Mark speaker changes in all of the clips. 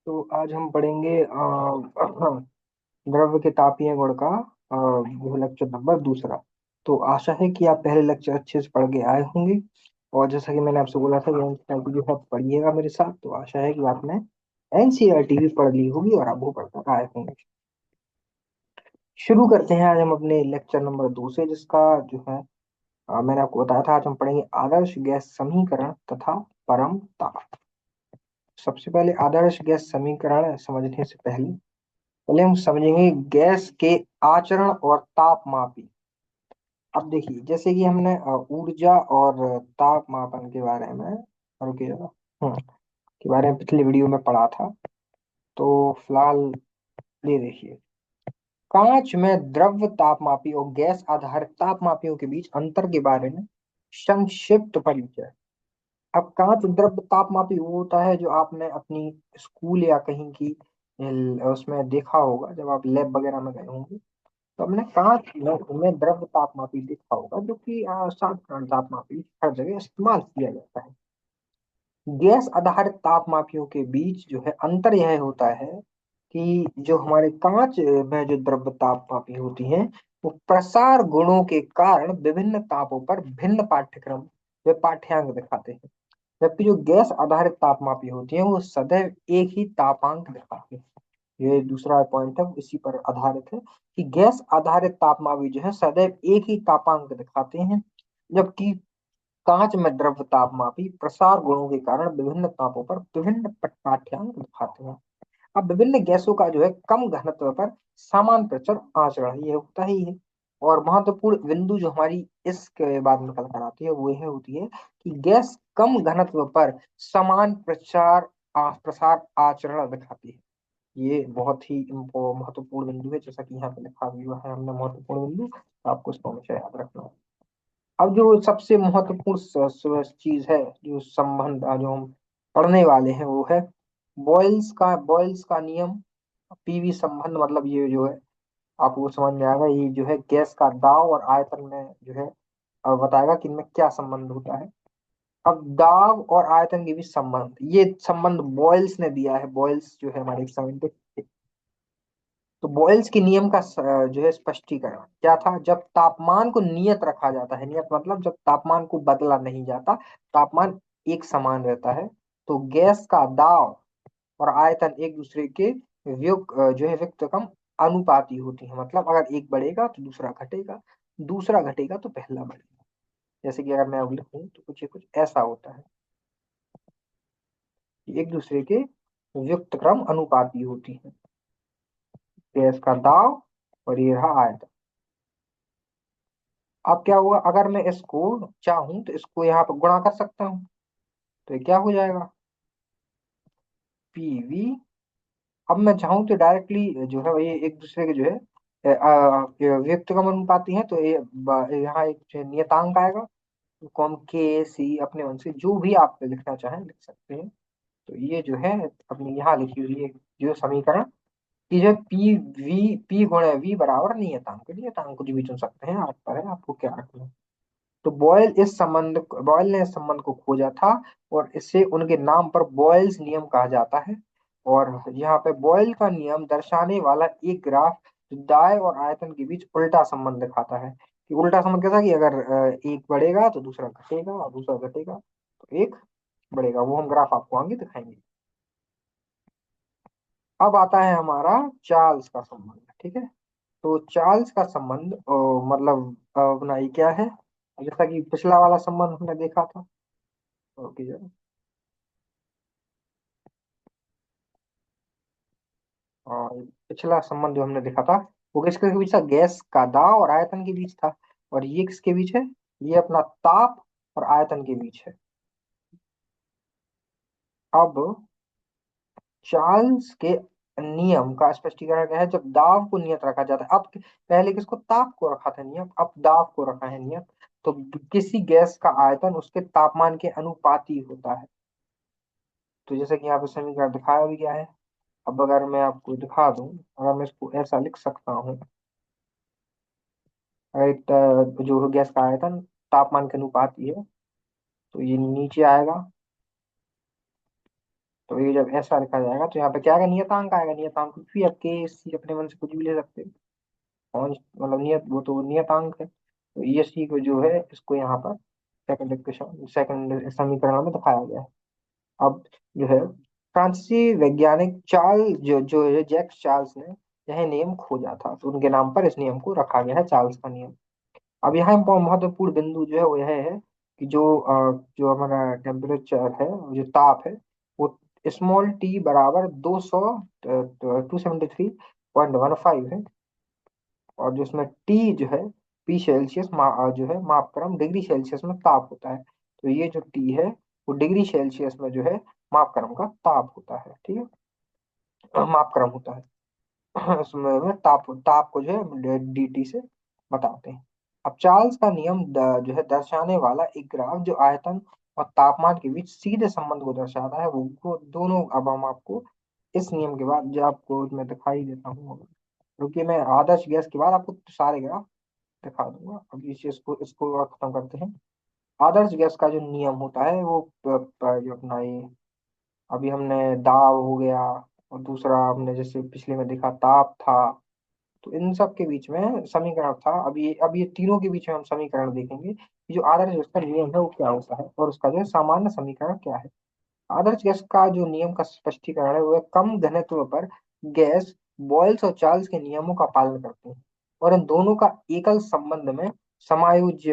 Speaker 1: तो आज हम पढ़ेंगे द्रव्य के तापीय गुण का वो लेक्चर नंबर दूसरा। तो आशा है कि आप पहले लेक्चर अच्छे से पढ़ के आए होंगे। और जैसा कि मैंने आपसे बोला था कि एनसीईआरटी जो है पढ़िएगा मेरे साथ। तो आशा है कि आपने एनसीईआरटी भी पढ़ ली होगी और आप वो पढ़ कर आए होंगे। शुरू करते हैं आज हम अपने लेक्चर नंबर 2 से, जिसका जो है मैंने आपको बताया था आज हम पढ़ेंगे आदर्श गैस समीकरण तथा परम ताप। सबसे पहले आदर्श गैस समीकरण समझने से पहले हम समझेंगे गैस के आचरण और तापमापी। अब देखिए, जैसे कि हमने ऊर्जा और तापमापन के बारे में रुकिएगा के बारे में पिछले वीडियो में पढ़ा था। तो फिलहाल ये देखिए, कांच में द्रव्य तापमापी और गैस आधारित तापमापियों के बीच अंतर के बारे में संक्षिप्त परिचय। अब कांच द्रव्य तापमापी वो होता है जो आपने अपनी स्कूल या कहीं की उसमें देखा होगा, जब आप लैब वगैरह में गए होंगे। तो हमने कांच में द्रव्य तापमापी देखा होगा, जो कि साधारण तापमापी हर जगह इस्तेमाल किया जाता है। गैस आधारित तापमापियों के बीच जो है अंतर यह होता है कि जो हमारे कांच में जो द्रव्य तापमापी होती हैं, वो प्रसार गुणों के कारण विभिन्न तापों पर भिन्न पाठ्यक्रम व पाठ्यांक दिखाते हैं। जबकि जो गैस आधारित तापमापी होती हैं वो सदैव एक ही तापांक दिखाती हैं। ये दूसरा पॉइंट है, इसी पर आधारित है कि गैस आधारित तापमापी जो है सदैव एक ही तापांक दिखाते हैं। जबकि कांच में द्रव्य तापमापी प्रसार गुणों के कारण विभिन्न तापों पर विभिन्न पाठ्यांक दिखाते हैं। अब विभिन्न गैसों का जो है कम घनत्व पर समान प्रचर आचरण ये होता ही है। और महत्वपूर्ण बिंदु जो हमारी इसके बाद निकल कर आती है वो यह होती है कि गैस कम घनत्व पर समान प्रसार आचरण दिखाती है। ये बहुत ही महत्वपूर्ण बिंदु है, जैसा कि यहाँ पे लिखा भी हुआ है हमने महत्वपूर्ण बिंदु। तो आपको इसको हमेशा याद रखना है। अब जो सबसे महत्वपूर्ण चीज है, जो संबंध जो हम पढ़ने वाले हैं, वो है बॉयल्स का नियम। पीवी संबंध मतलब ये जो है आपको समझ में आएगा, ये जो है गैस का दाब और आयतन में जो है बताएगा कि इनमें क्या संबंध होता है। अब दाब और आयतन के बीच संबंध, ये संबंध बॉयल्स ने दिया है। बॉयल्स जो है हमारे साइंटिस्ट। तो बॉयल्स के नियम का जो है स्पष्टीकरण क्या था। जब तापमान को नियत रखा जाता है, नियत मतलब जब तापमान को बदला नहीं जाता, तापमान एक समान रहता है, तो गैस का दाब और आयतन एक दूसरे के जो है व्यक्तक्रम अनुपाती होती है। मतलब अगर एक बढ़ेगा तो दूसरा घटेगा, दूसरा घटेगा तो पहला बढ़ेगा। जैसे कि अगर मैं अब लिखूं तो कुछ ऐसा होता है कि एक दूसरे के व्युत्क्रम अनुपाती होती है, गैस का दाब और ये रहा आयतन। अब क्या हुआ, अगर मैं इसको चाहूं तो इसको यहाँ पर गुणा कर सकता हूँ। तो ये क्या हो जाएगा, पीवी। अब मैं चाहूँ तो डायरेक्टली जो है ये एक दूसरे के जो है व्यक्तिगत अनुपाती है। तो ये यहाँ एक जो है नियतांक आएगा, को हम के सी अपने मन से जो भी आप लिखना चाहें लिख सकते हैं। तो ये जो है अपनी यहाँ लिखी हुई है जो समीकरण की जो पी वी पी गुणे वी बराबर नियतांक। नियतांक कुछ भी चुन सकते हैं, आप पर है आपको क्या रखना है। तो बॉयल ने इस संबंध को खोजा था और इसे उनके नाम पर बॉयल्स नियम कहा जाता है। और यहाँ पे बॉयल का नियम दर्शाने वाला एक ग्राफ दाब और आयतन के बीच उल्टा संबंध दिखाता है। कि उल्टा संबंध कैसा, कि अगर एक बढ़ेगा तो दूसरा घटेगा और दूसरा घटेगा तो एक बढ़ेगा। वो हम ग्राफ आपको आगे दिखाएंगे। अब आता है हमारा चार्ल्स का संबंध, ठीक है। तो चार्ल्स का संबंध मतलब अपना ये क्या है, जैसा कि पिछला वाला संबंध हमने देखा था। ओके जरा, और पिछला संबंध जो हमने देखा था वो किसके बीच था, गैस का दाब और आयतन के बीच था। और ये किसके बीच है, ये अपना ताप और आयतन के बीच है। अब चार्ल्स के नियम का स्पष्टीकरण क्या है, जब दाब को नियत रखा जाता है। अब पहले किसको, ताप को रखा था नियत, अब दाब को रखा है नियत। तो किसी गैस का आयतन उसके तापमान के अनुपाती होता है। तो जैसे कि यहाँ पे समीकरण दिखाया भी गया है। अब अगर मैं आपको दिखा दूं, अगर मैं इसको ऐसा लिख सकता हूँ, अगर जो गैस का आयतन तापमान के अनुपाती है, तो ये नीचे आएगा तो ये जब ऐसा लिखा जाएगा तो यहाँ पे क्या आएगा, नियतांक आएगा। नियतांक कुछ भी, आप के सी अपने मन से कुछ भी ले सकते हैं। कौन मतलब नियत, वो तो नियतांक है। तो ये सी को जो है इसको यहाँ पर सेकंड इक्वेशन, सेकंड समीकरण में दिखाया गया है। अब जो है फ्रांसीसी वैज्ञानिक चार्ल जो है जैक्स चार्ल्स ने यह नियम खोजा था, तो उनके नाम पर इस नियम को रखा गया है, चार्ल्स का नियम। अब यहाँ महत्वपूर्ण बिंदु जो है वो यह है कि जो हमारा टेम्परेचर है, जो ताप है, वो स्मॉल टी बराबर 273.15 है। और जो इसमें टी जो है, पी सेल्सियस जो है मापक्रम डिग्री सेल्सियस में ताप होता है। तो ये जो टी है वो डिग्री सेल्सियस में जो है मापक्रम का ताप होता है, ठीक है, मापक्रम होता है। इसमें में ताप ताप को जो है डीटी से बताते हैं। अब चार्ल्स का नियम जो है दर्शाने वाला एक ग्राफ जो आयतन और तापमान के बीच सीधे संबंध को दर्शाता है, वो दोनों अब हम आपको इस नियम के बाद जो आपको मैं दिखाई देता हूँ। क्योंकि मैं आदर्श गैस के बाद आपको सारे ग्राफ दिखा दूंगा। अब इस चीज को इसको खत्म करते हैं। आदर्श गैस का जो नियम होता है वो जो अपना ये अभी हमने दाब हो गया, और दूसरा हमने जैसे पिछले में देखा ताप था, तो इन सब के बीच में समीकरण था। अब ये तीनों के बीच में हम समीकरण देखेंगे कि जो आदर्श गैस का नियम है वो क्या होता है और उसका जो है सामान्य समीकरण क्या है। आदर्श गैस का जो नियम का स्पष्टीकरण है वो है, कम घनत्व पर गैस बॉयल्स और चार्ल्स के नियमों का पालन करते हैं और इन दोनों का एकल संबंध में समायोजित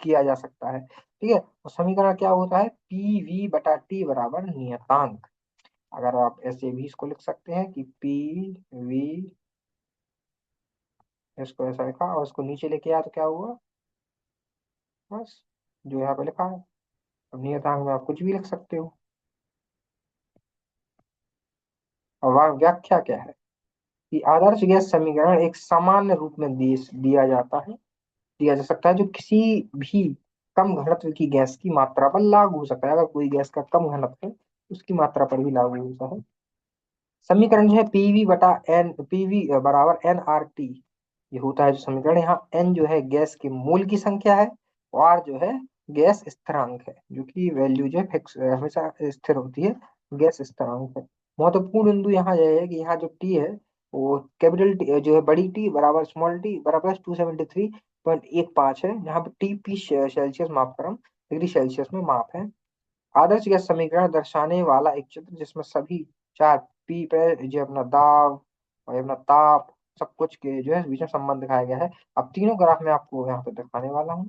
Speaker 1: किया जा सकता है, ठीक है। तो समीकरण क्या होता है, पी वी बटा टी बराबर नियतांक। अगर आप ऐसे भी इसको लिख सकते हैं कि पी वी, इसको ऐसा लिखा और इसको नीचे लेके आया तो क्या हुआ, बस जो यहाँ पे लिखा है। अब नियतांक में आप कुछ भी लिख सकते हो। और वहाँ व्याख्या क्या है कि आदर्श गैस समीकरण एक सामान्य रूप में दिया जा सकता है जो किसी भी कम घनत्व की गैस की मात्रा पर लागू हो सकता है। अगर कोई गैस का कम घनत्व है उसकी मात्रा पर भी लागू होता है। समीकरण जो है पीवी बटा एन, पीवी बराबर एन आर टी, ये होता है जो समीकरण। यहाँ एन जो है गैस के मोल की संख्या है, और आर जो है गैस स्थिरांक है, जो कि वैल्यू जो है फिक्स हमेशा स्थिर होती है, गैस स्थिरांक है। महत्वपूर्ण बिंदु यहाँ यह है कि यहाँ जो टी है वो कैपिटल टी जो है, बड़ी टी बराबर स्मॉल टी बराबर 273.15 है। यहाँ पर टी पी सेल्सियस मापक्रम डिग्री सेल्सियस में माप है। आदर्श गैस समीकरण दर्शाने वाला एक चित्र जिसमें सभी चार पी पे जो अपना दाब और अपना ताप सब कुछ के जो है बीच में संबंध दिखाया गया है। अब तीनों ग्राफ में आपको यहाँ पे दिखाने वाला हूँ।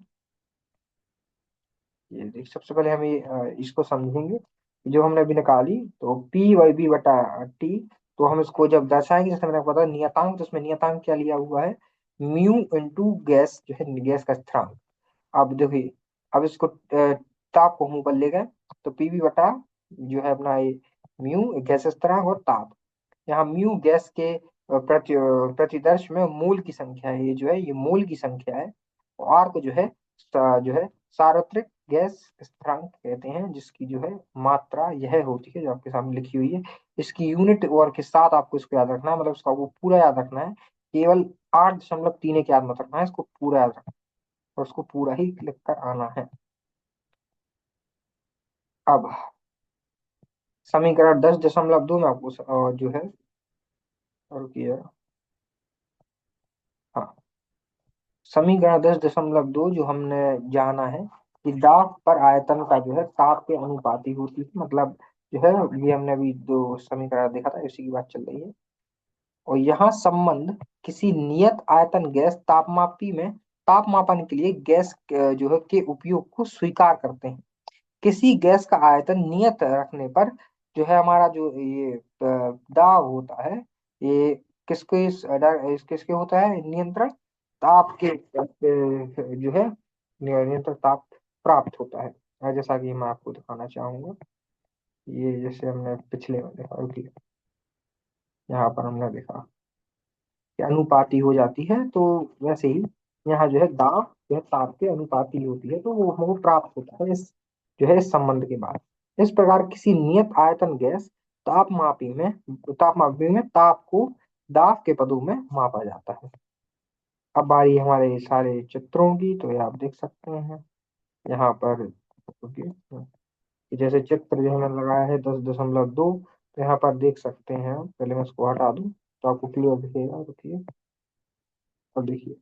Speaker 1: ये देख, सबसे पहले हम ये इसको समझेंगे। जो हमने अभी निकाली तो पी वाई बी बटा टी, तो हम इसको जब दर्शाएंगे जैसे मैंने आपको बताया नियतांक, तो उसमें नियतांक क्या लिया हुआ है, म्यू इंटू गैस जो है गैस का स्थिरांक। अब देखिए, अब इसको ताप को मुंह पर ले गए तो पीवी बटा जो है अपना ये म्यू गैस स्थिरांक और ताप। यहाँ म्यू गैस के प्रतिदर्श में मोल की संख्या है, ये जो है ये मोल की संख्या है। और आर को जो है जो है सार्वत्रिक गैस स्थिरांक कहते हैं, जिसकी जो है मात्रा यह होती है जो आपके सामने लिखी हुई है। इसकी यूनिट और के साथ आपको इसको याद रखना है, मतलब उसका वो पूरा याद रखना है। केवल 8.3 एक याद मत रखना है, इसको पूरा याद रखना है और उसको पूरा ही लिख कर आना है। अब समीकरण 10.2 में आपको जो है और किया, हाँ, समीकरण 10.2 जो हमने जाना है कि दाब पर आयतन का जो है ताप के अनुपाती होती है, मतलब जो है ये हमने अभी दो समीकरण देखा था, इसी की बात चल रही है। और यहाँ संबंध किसी नियत आयतन गैस तापमापी में तापमापन के लिए गैस जो है के उपयोग को स्वीकार करते हैं। किसी गैस का आयतन नियत रखने पर जो है हमारा जो ये दाब होता है, ये किसके किसके होता है, नियंत्रण ताप के जो है नियंत्रण ताप प्राप्त होता है। और जैसा कि मैं आपको दिखाना चाहूंगा, ये जैसे हमने पिछले में देखा, रुकिए, यहाँ पर हमने देखा कि अनुपाती हो जाती है, तो वैसे ही यहाँ जो है दाब यह ताप के अनुपाती होती है, तो वो हमको प्राप्त होता है इस जो है इस संबंध के बाद। इस प्रकार किसी नियत आयतन गैस तापमापी में ताप को दाब के पदों में मापा जाता है। अब बारी हमारे सारे चित्रों की, तो ये आप देख सकते हैं यहाँ पर, रुकिए, कि जैसे चित्र जो हमें लगाया है 10.2, तो यहाँ पर देख सकते हैं हम। पहले मैं इसको हटा दूं तो आपको क्लियर दिखेगा। रुकिए, अब देखिए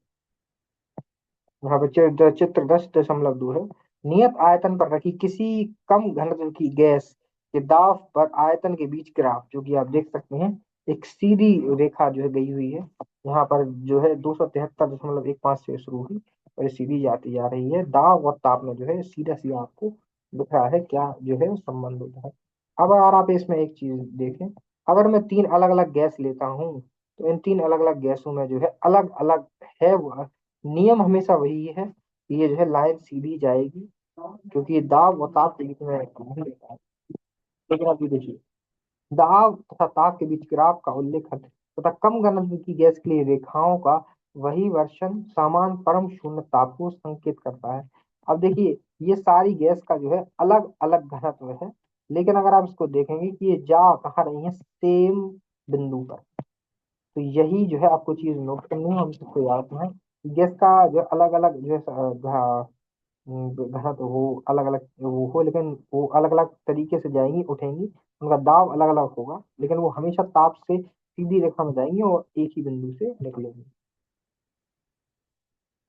Speaker 1: वहां पर चित्र 10.2 है। नियत आयतन पर रखी किसी कम घनत्व की गैस के दाब पर आयतन के बीच ग्राफ, जो कि आप देख सकते हैं एक सीधी रेखा जो है गई हुई है। यहाँ पर जो है 273.15 से शुरू हुई और ये सीधी जाती जा रही है। दाब और ताप में जो है सीधा सीधा आपको दिख रहा है क्या जो है संबंध होता है। अब अगर आप इसमें एक चीज देखें, अगर मैं तीन अलग अलग गैस लेता हूँ, तो इन तीन अलग अलग गैसों में जो है अलग अलग है नियम हमेशा वही है कि ये जो है लाइन सीधी जाएगी, क्योंकि ये दाब और ताप के बीच में नहीं होता है। लेकिन आप ये देखिए, दाब तथा ताप के बीच ग्राफ का उल्लेखन तथा कम घनत्व की गैस के लिए रेखाओं का वही वर्षन समान परम शून्य ताप को संकेत करता है। अब देखिए, ये सारी गैस का जो है अलग अलग घनत्व है, लेकिन अगर आप इसको देखेंगे कि ये जा कहाँ रही है, सेम बिंदु पर। तो यही जो है आपको चीज नोट करनी है, हम सबको याद रखना है। गैस का जो अलग अलग जो है घनत्व हो, अलग अलग वो हो, लेकिन वो अलग अलग तरीके से जाएंगी, उठेंगी। उनका दाब अलग अलग होगा, लेकिन वो हमेशा ताप से सीधी रेखा में जाएंगी और एक ही बिंदु से निकलेंगी।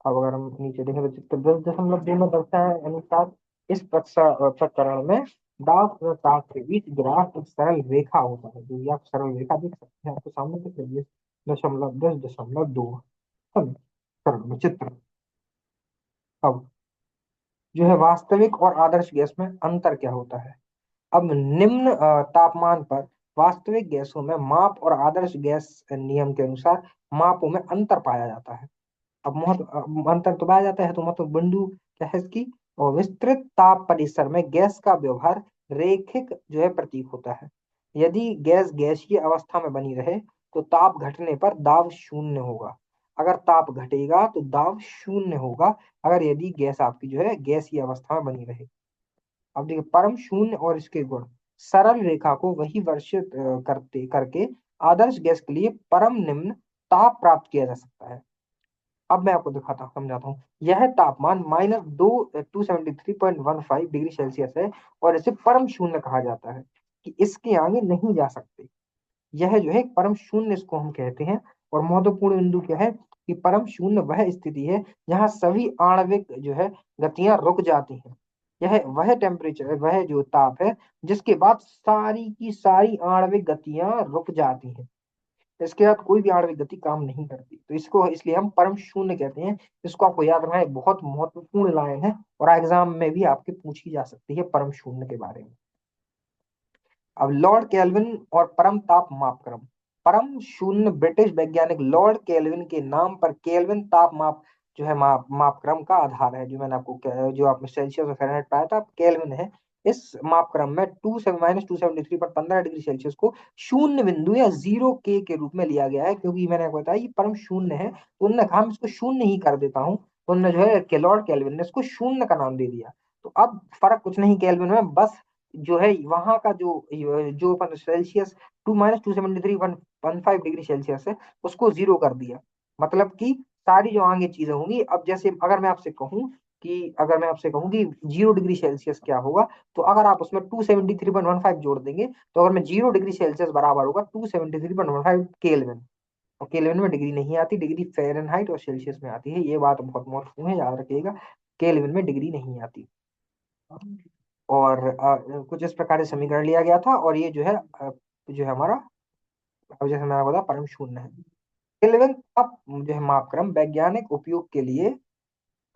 Speaker 1: अब अगर हम नीचे देखें तो चित्र 10.2 में दर्शाए अनुसार इस प्रकरण में दाब और ताप के बीच ग्राफ एक सरल रेखा होता है, जो कि आप सरल रेखा देख सकते हैं आपके सामने। चित्र 10.2 सरल चित्र। अब जो है वास्तविक और आदर्श गैस में अंतर क्या होता है। अब निम्न तापमान पर वास्तविक गैसों में माप और आदर्श गैस नियम के अनुसार मापों में अंतर पाया जाता है। अब अंतर तो पाया जाता है, तो मतलब बिंदु क्या है इसकी। और विस्तृत ताप परिसर में गैस का व्यवहार रेखिक जो है प्रतीक होता है। यदि गैस गैसीय अवस्था में बनी रहे तो ताप घटने पर दाब शून्य होगा। अगर ताप घटेगा तो दाब शून्य होगा, अगर यदि गैस आपकी जो है गैसीय अवस्था में बनी रहे। अब देखिए परम शून्य और इसके गुण। सरल रेखा को वही वर्षित करते करके आदर्श गैस के लिए परम निम्न ताप प्राप्त किया जा सकता है। अब मैं आपको दिखाता हूँ, समझाता हूँ। यह तापमान -273.15 डिग्री सेल्सियस है और इसे परम शून्य कहा जाता है, कि इसके आगे नहीं जा सकते। यह जो है परम शून्य इसको हम कहते हैं। और महत्वपूर्ण बिंदु क्या है कि परम शून्य वह स्थिति है जहाँ सभी आणविक जो है गतियां रुक जाती हैं। यह वह टेम्परेचर, वह जो ताप है जिसके बाद सारी की सारी आणविक गतियां रुक जाती हैं। इसके बाद कोई भी आणविक गति काम नहीं करती, तो इसको इसलिए हम परम शून्य कहते हैं। इसको आपको याद रखना है, बहुत महत्वपूर्ण लाइन है और एग्जाम में भी आपके पूछी जा सकती है परम शून्य के बारे में। अब लॉर्ड केल्विन और परम ताप मापक्रम। परम शून्य ब्रिटिश वैज्ञानिक लॉर्ड केल्विन के नाम पर केल्विन ताप माप जो है मापक्रम का आधार है। जो मैंने आपको जो आपने सेल्सियस और फ़ारेनहाइट पाया था, केल्विन है। इस मापक्रम में -273.15 डिग्री सेल्सियस को शून्य बिंदु या 0 K के रूप में लिया गया है, क्योंकि मैंने आपको बताया ये परम शून्य है, तो उन्होंने कहा मैं इसको शून्य ही कर देता हूँ। तो उन्होंने जो है लॉर्ड केल्विन ने इसको शून्य का नाम दे दिया। तो अब फर्क कुछ नहीं केल्विन में, बस जो है वहां का जो अपन सेल्सियस 2 -273.15 डिग्री सेल्सियस है, उसको 0 कर दिया। मतलब कि सारी जो आगे चीजें होंगी, अब जैसे अगर मैं आपसे कहूँ कि 0 डिग्री सेल्सियस क्या होगा, तो अगर आप उसमें 273.15 जोड़ देंगे, तो अगर मैं 0 डिग्री सेल्सियस बराबर होगा 273.15 केल्विन। और केल्विन में डिग्री नहीं आती, डिग्री फ़ारेनहाइट और सेल्सियस में आती है। ये बात बहुत महत्वपूर्ण है, याद रखिएगा। केल्विन में डिग्री नहीं आती। और कुछ इस प्रकार से समीकरण लिया गया था, और ये जो है जो है हमारा, अब जैसे मैंने बोला, परम शून्य है। केल्विन ताप जो है मापक्रम वैज्ञानिक उपयोग के लिए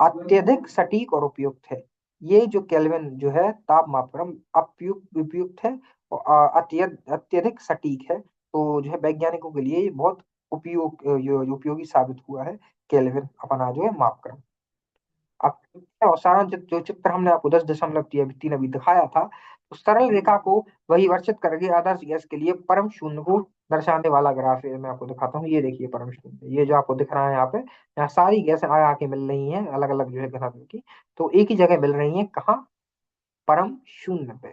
Speaker 1: अत्यधिक सटीक और उपयुक्त है। ये जो केल्विन जो है ताप मापक्रम उपयुक्त उपयुक्त है और अत्यधिक सटीक है। तो जो है वैज्ञानिकों के लिए ये बहुत उपयोगी साबित हुआ है, केल्विन अपना जो है मापक्रम। अब और सारा जो चित्र हमने आपको 10.3 अभी दिखाया था, तो सरल रेखा को वही वर्षित करके आदर्श गैस के लिए परम शून्य को दर्शाने वाला ग्राफ है। मैं आपको दिखाता हूँ, ये देखिए परम शून्य, ये जो आपको दिख रहा है यहाँ पे, यहाँ सारी गैस आ आके मिल रही हैं अलग अलग जो है घनत्व की। तो एक ही जगह मिल रही है, कहाँ, परम शून्य पे।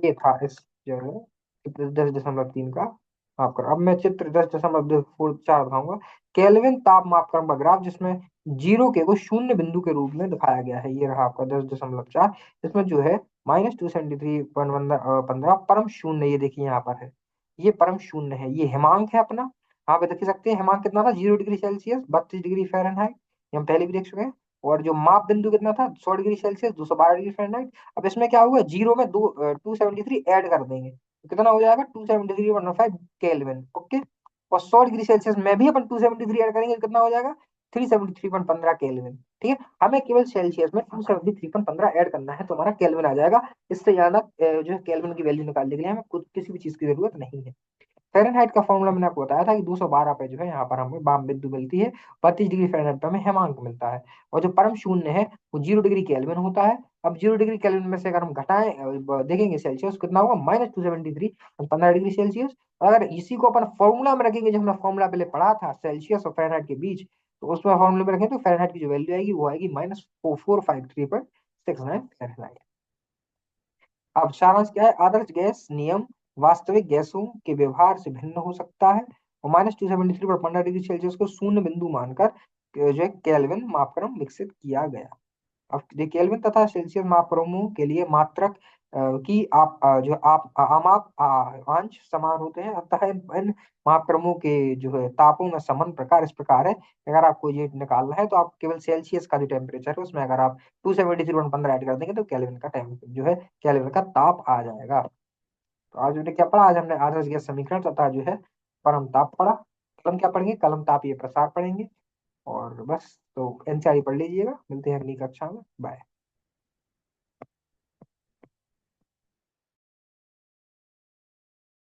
Speaker 1: ये था इस जो है चित्र 10.3 का मापक्रम। अब मैं चित्र 10.4 दिखाऊंगा। केल्विन ताप मापक्रम का ग्राफ, जिसमें 0 K को शून्य बिंदु के रूप में दिखाया गया है। ये रहा आपका 10.4। इसमें जो है -273.15 परम शून्य, ये देखिए यहाँ पर है, ये परम शून्य है, ये हिमांक है अपना। यहाँ पे देख सकते हैं हिमांक कितना था, 0 डिग्री सेल्सियस, 32 डिग्री फ़ारेनहाइट, ये हम पहले भी देख चुके हैं। और जो माप बिंदु कितना था, 100 डिग्री सेल्सियस, 212 डिग्री फ़ारेनहाइट। अब इसमें क्या होगा, जीरो में 273 ऐड कर देंगे तो कितना हो जाएगा, 273.15 केल्विन। ओके। और 100 डिग्री सेल्सियस में भी अपन 273 ऐड करेंगे तो कितना हो जाएगा, 373.15 केल्विन। ठीक है, हमें केवल सेल्सियस में 273.15 ऐड करना है तो हमारा केल्विन आ जाएगा। इससे ज्यादा जो है केल्विन की वैल्यू निकालने के लिए हमें खुद किसी भी चीज की जरूरत नहीं है। फ़ारेनहाइट का फॉर्मूला मैंने आपको बताया था कि 212 पे जो है यहाँ पर हमें बाम बिंदु मिलती है, 32 डिग्री फ़ारेनहाइट पे हमें हिमांक मिलता है। और जो परम शून्य है वो 0 डिग्री केल्विन होता है। अब 0 डिग्री केल्विन में से अगर हम घटाएं देखेंगे सेल्सियस कितना होगा, -273, 15 डिग्री सेल्सियस। अगर इसी को अपन फॉर्मूला में रखेंगे, जो हमने फॉर्मूला पहले पढ़ा था सेल्सियस और फ़ारेनहाइट के बीच, तो उसमें फॉर्मूले में रखें तो फ़ारेनहाइट की जो वैल्यू आएगी वो आएगी -4453.69 फ़ारेनहाइट। अब सारांश क्या है, आदर्श गैस नियम वास्तविक गैसों के व्यवहार से भिन्न हो सकता है, और -273 पर 15 डिग्री सेल्सियस को शून्य बिंदु मानकर जो है केल्विन मापक्रम विकसित किया गया। अब देखिए केल्विन तथा सेल्सियस मापक्रमों के लिए मात्रक की आप जो आप आमाप आंश समान होते हैं, अतः इन मापक्रमों के जो है तापों में संबंध प्रकार इस प्रकार है। अगर आपको ये निकालना है तो आप केवल सेल्सियस का जो टेम्परेचर है उसमें अगर आप 273.15 ऐड कर देंगे तो केल्विन का टाइम जो है केल्विन का ताप आ जाएगा। तो आज हमने क्या पढ़ा, आज हमने आदर्श गैस समीकरण तथा जो है परम ताप पढ़ा। कलम क्या पढ़ेंगे, कलम ताप ये प्रसार पढ़ेंगे। और बस तो एनसीईआरटी पढ़ लीजिएगा, मिलते हैं अगली कक्षा में, बाय।